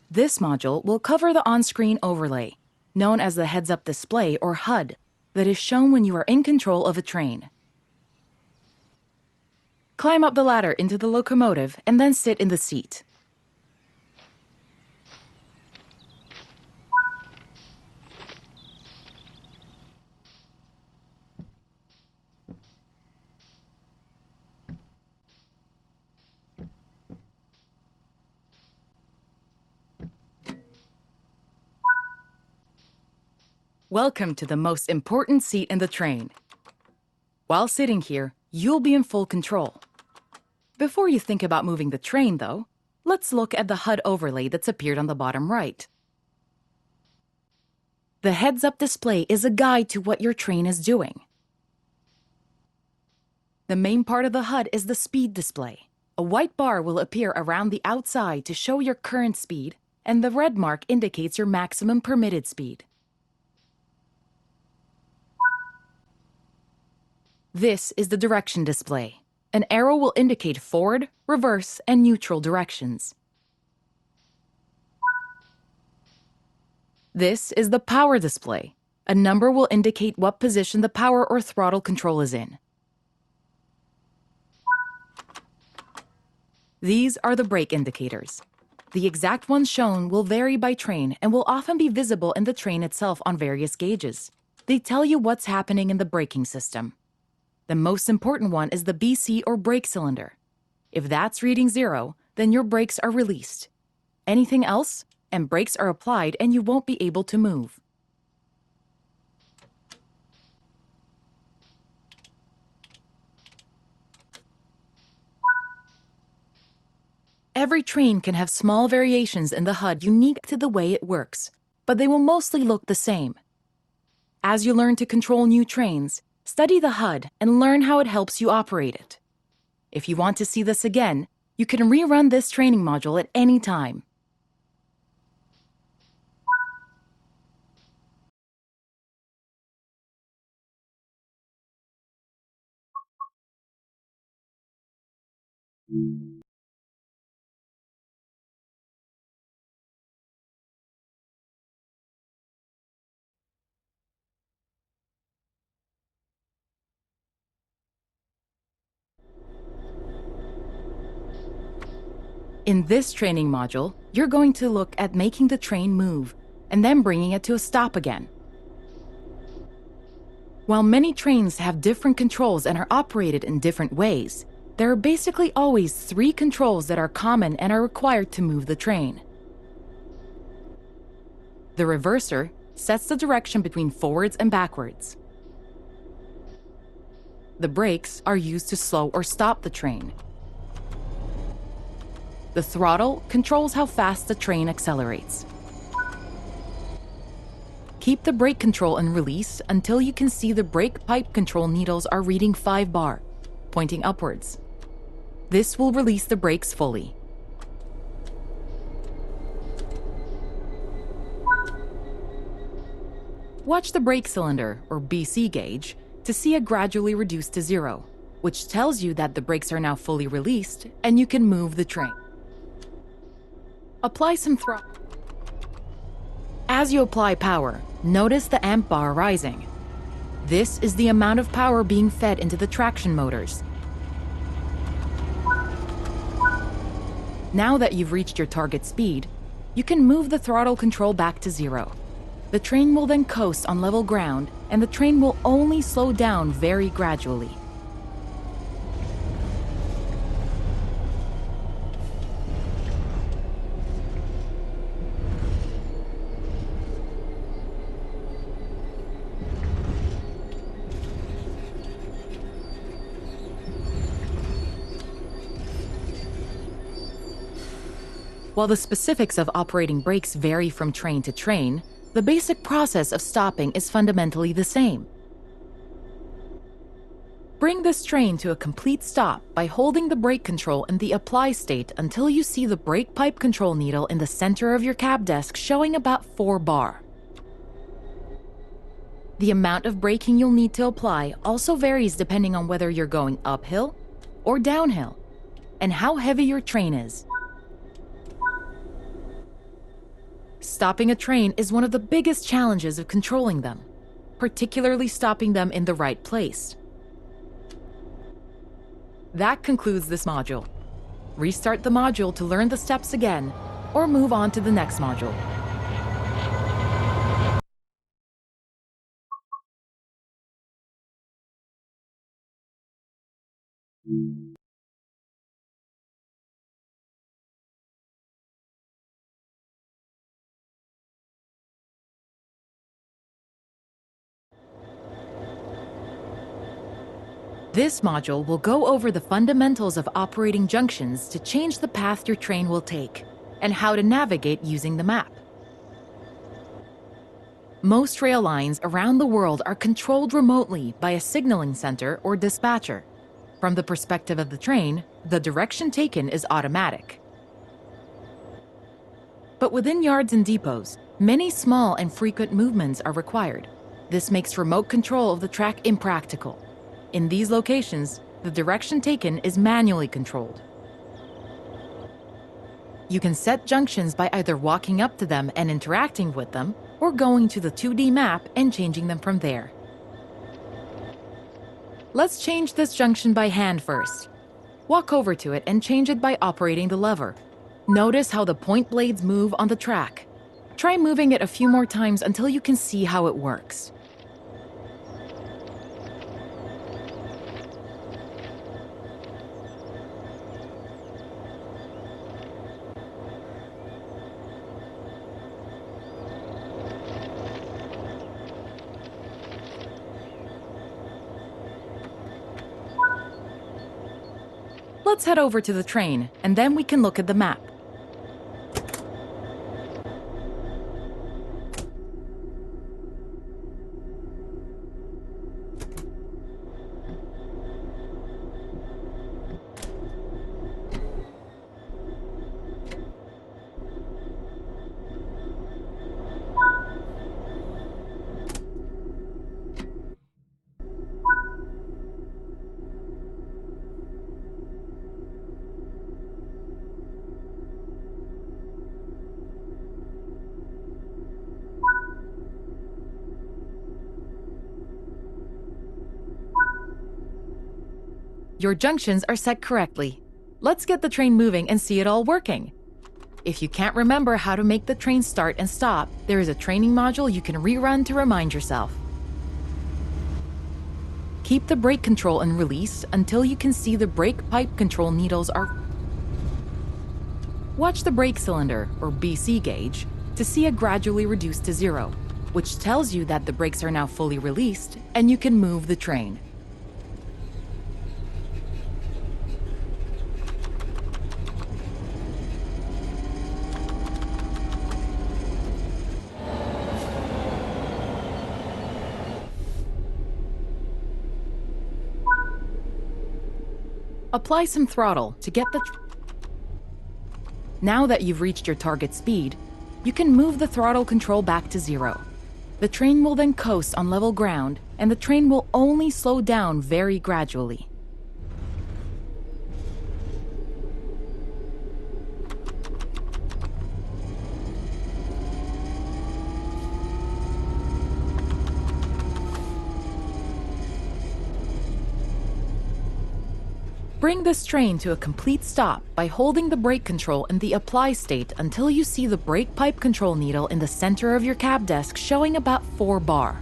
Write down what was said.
This module will cover the on-screen overlay, known as the heads-up display or HUD, that is shown when you are in control of a train. Climb up the ladder into the locomotive and then sit in the seat. Welcome to the most important seat in the train. While sitting here, you'll be in full control. Before you think about moving the train, though, let's look at the HUD overlay that's appeared on the bottom right. The heads-up display is a guide to what your train is doing. The main part of the HUD is the speed display. A white bar will appear around the outside to show your current speed, and the red mark indicates your maximum permitted speed. This is the direction display. An arrow will indicate forward, reverse, and neutral directions. This is the power display. A number will indicate what position the power or throttle control is in. These are the brake indicators. The exact ones shown will vary by train and will often be visible in the train itself on various gauges. They tell you what's happening in the braking system. The most important one is the BC or brake cylinder. If that's reading 0, then your brakes are released. Anything else, and brakes are applied and you won't be able to move. Every train can have small variations in the HUD unique to the way it works, but they will mostly look the same. As you learn to control new trains, study the HUD and learn how it helps you operate it. If you want to see this again, you can rerun this training module at any time. In this training module, you're going to look at making the train move and then bringing it to a stop again. While many trains have different controls and are operated in different ways, there are basically always 3 controls that are common and are required to move the train. The reverser sets the direction between forwards and backwards. The brakes are used to slow or stop the train. The throttle controls how fast the train accelerates. Keep the brake control and release until you can see the brake pipe control needles are reading 5 bar, pointing upwards. This will release the brakes fully. Watch the brake cylinder, or BC gauge, to see it gradually reduce to 0, which tells you that the brakes are now fully released and you can move the train. Apply some throttle. As you apply power, notice the amp bar rising. This is the amount of power being fed into the traction motors. Now that you've reached your target speed, you can move the throttle control back to 0. The train will then coast on level ground, and the train will only slow down very gradually. While the specifics of operating brakes vary from train to train, the basic process of stopping is fundamentally the same. Bring this train to a complete stop by holding the brake control in the apply state until you see the brake pipe control needle in the center of your cab desk showing about 4 bar. The amount of braking you'll need to apply also varies depending on whether you're going uphill or downhill, and how heavy your train is. Stopping a train is one of the biggest challenges of controlling them, particularly stopping them in the right place. That concludes this module. Restart the module to learn the steps again, or move on to the next module. This module will go over the fundamentals of operating junctions to change the path your train will take, and how to navigate using the map. Most rail lines around the world are controlled remotely by a signaling center or dispatcher. From the perspective of the train, the direction taken is automatic. But within yards and depots, many small and frequent movements are required. This makes remote control of the track impractical. In these locations, the direction taken is manually controlled. You can set junctions by either walking up to them and interacting with them, or going to the 2D map and changing them from there. Let's change this junction by hand first. Walk over to it and change it by operating the lever. Notice how the point blades move on the track. Try moving it a few more times until you can see how it works. Let's head over to the train, and then we can look at the map. Your junctions are set correctly. Let's get the train moving and see it all working. If you can't remember how to make the train start and stop, there is a training module you can rerun to remind yourself. Keep the brake control in release until you can see the brake pipe control needles are... Watch the brake cylinder, or BC gauge, to see it gradually reduce to 0, which tells you that the brakes are now fully released and you can move the train. Apply some throttle to get the... Now that you've reached your target speed, you can move the throttle control back to 0. The train will then coast on level ground, and the train will only slow down very gradually. Bring this train to a complete stop by holding the brake control in the apply state until you see the brake pipe control needle in the center of your cab desk showing about 4 bar.